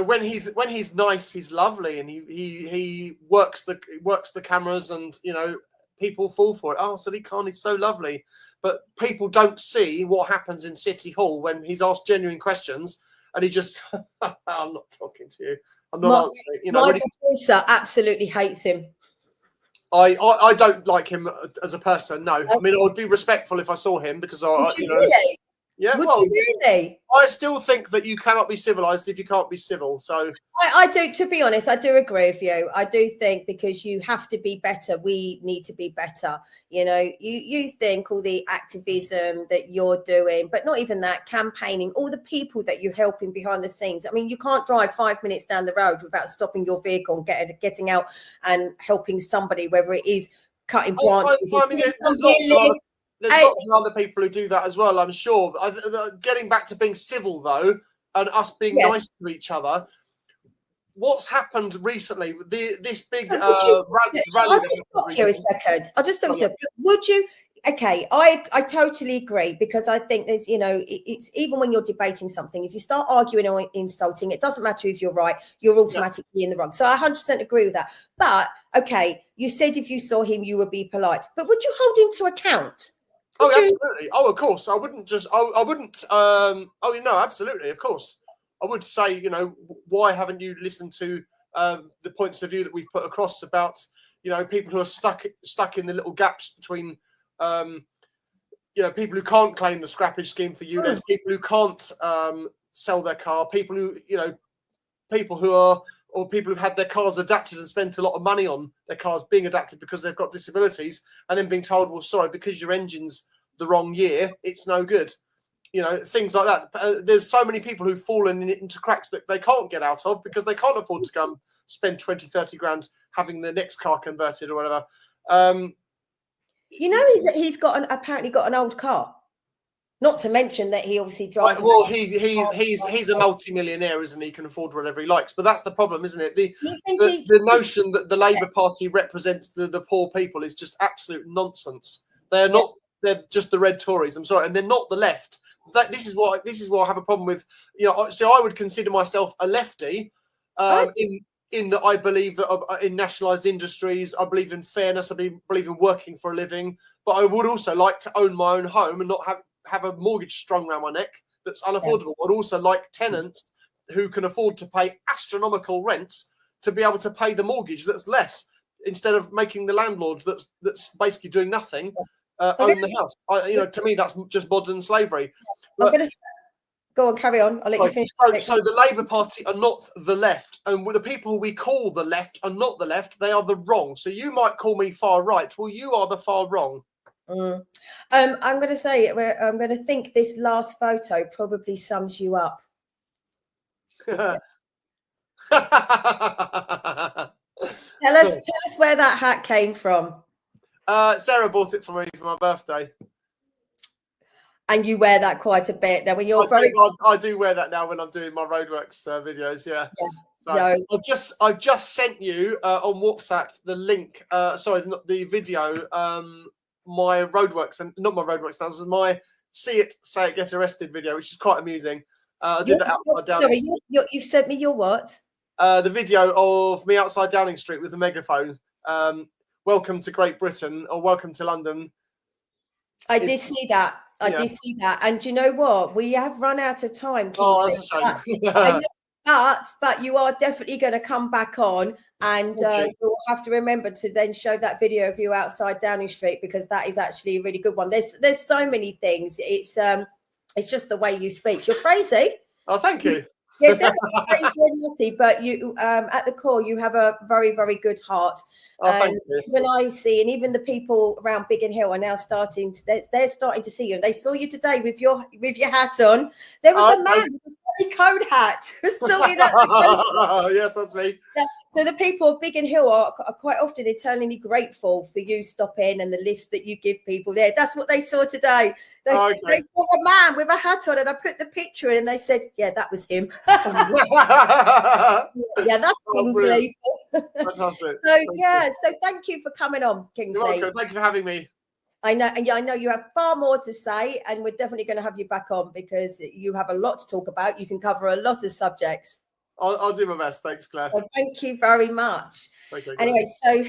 When he's nice, he's lovely, and he works the cameras, and people fall for it. Oh, Sadiq Khan is so lovely, but people don't see what happens in City Hall when he's asked genuine questions, and he just, I'm not talking to you. I'm not answering. My producer absolutely hates him. I don't like him as a person. No, I mean I would be respectful if I saw him because Really? Yeah, Would you really? I still think that you cannot be civilized if you can't be civil. So I do, to be honest, I do agree with you. I do think because you have to be better, we need to be better. You think all the activism that you're doing, but not even that, campaigning, all the people that you're helping behind the scenes. I mean, you can't drive 5 minutes down the road without stopping your vehicle and getting out and helping somebody, whether it is cutting branches. There's lots of other people who do that as well, I'm sure. Getting back to being civil, though, and us being nice to each other, what's happened recently? This big rally. I'll just stop you a second. Would you? Okay, I totally agree, because I think there's, it's even when you're debating something, if you start arguing or insulting, it doesn't matter if you're right, you're automatically in the wrong. So I 100% agree with that. But okay, you said if you saw him, you would be polite, but would you hold him to account? Absolutely. Oh, of course. I wouldn't just. I wouldn't. Absolutely. Of course. I would say, why haven't you listened to the points of view that we've put across about, people who are stuck in the little gaps between, people who can't claim the scrappage scheme for ULEZ, people who can't sell their car, people who, people who've had their cars adapted and spent a lot of money on their cars being adapted because they've got disabilities, and then being told, well, sorry, because your engine's the wrong year, it's no good. Things like that. There's so many people who've fallen into cracks that they can't get out of because they can't afford to come spend 20, 30 grand having the next car converted or whatever. He's apparently got an old car. Not to mention that he obviously drives. Well, he's a multi-millionaire, isn't he? He can afford whatever he likes. But that's the problem, isn't it? The notion that the Labour Party represents the poor people is just absolute nonsense. They're not. They're just the red Tories. I'm sorry, and they're not the left. This is what I have a problem with. So I would consider myself a lefty, in that I believe that in nationalised industries, I believe in fairness, I believe in working for a living. But I would also like to own my own home and not have a mortgage strung around my neck that's unaffordable. I'd also like tenants who can afford to pay astronomical rents to be able to pay the mortgage that's less, instead of making the landlord that's basically doing nothing own the house. To me, that's just modern slavery. I'm going to go on, carry on. I'll let you finish. So the Labour Party are not the left, and the people we call the left are not the left. They are the wrong. So you might call me far right. Well, you are the far wrong. I'm going to say, I'm going to think this last photo probably sums you up. Tell us where that hat came from. Sarah bought it for me for my birthday. And you wear that quite a bit. Now, when you're I do wear that now when I'm doing my roadworks videos, yeah. So no. I've just sent you on WhatsApp the link, sorry, not the video, my roadworks, and not my roadworks, that was my See It, Say It, Get Arrested video, which is quite amusing. I did that outside Downing. Sorry, you've sent me your what? The video of me outside Downing Street with a megaphone. Welcome to Great Britain, or welcome to London. I did see that. I did see that. And you know what? We have run out of time, Kingsley. Oh, that's a shame. But you are definitely going to come back on, and you'll have to remember to then show that video of you outside Downing Street, because that is actually a really good one. There's so many things. It's just the way you speak. You're crazy. Oh, thank you. You're definitely crazy and naughty, but you at the core you have a very, very good heart. Oh, thank you. When I see, and even the people around Biggin Hill are now starting to, they're starting to see you. They saw you today with your hat on. There was a man with a very code hat. So, you know, yes, that's me. So the people of Biggin Hill are quite often eternally grateful for you stopping and the lifts that you give people there. That's what they saw today. They saw a man with a hat on, and I put the picture in, and they said, yeah, that was him. Yeah, that's Kingsley. Fantastic. So thank you for coming on, Kingsley. You're welcome. Thank you for having me. I know, and I know you have far more to say, and we're definitely going to have you back on, because you have a lot to talk about. You can cover a lot of subjects. I'll do my best. Thanks, Claire. Well, thank you very much. Okay, anyway, so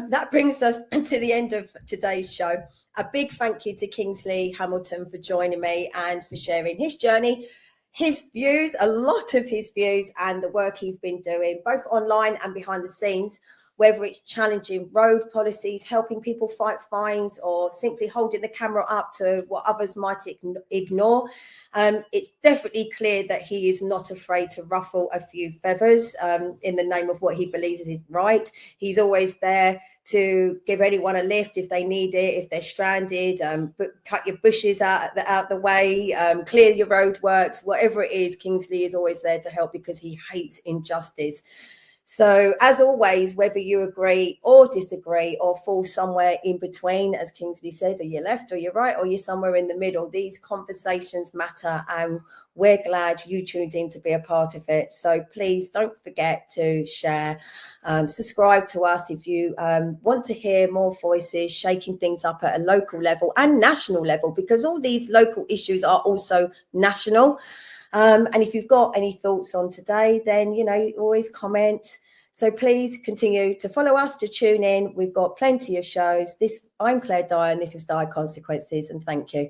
that brings us to the end of today's show. A big thank you to Kingsley Hamilton for joining me and for sharing his journey, his views, a lot of his views, and the work he's been doing, both online and behind the scenes, whether it's challenging road policies, helping people fight fines, or simply holding the camera up to what others might ignore. It's definitely clear that he is not afraid to ruffle a few feathers in the name of what he believes is right. He's always there to give anyone a lift if they need it, if they're stranded, cut your bushes out the way, clear your roadworks, whatever it is. Kingsley is always there to help, because he hates injustice. So, as always, whether you agree or disagree or fall somewhere in between, as Kingsley said, are you left or you're right or you're somewhere in the middle, these conversations matter, and we're glad you tuned in to be a part of it. So please don't forget to share, subscribe to us if you want to hear more voices shaking things up at a local level and national level, because all these local issues are also national. And if you've got any thoughts on today, then, you know, always comment. So please continue to follow us, to tune in. We've got plenty of shows. I'm Claire Dyer, and this is Dyer Consequences, and thank you.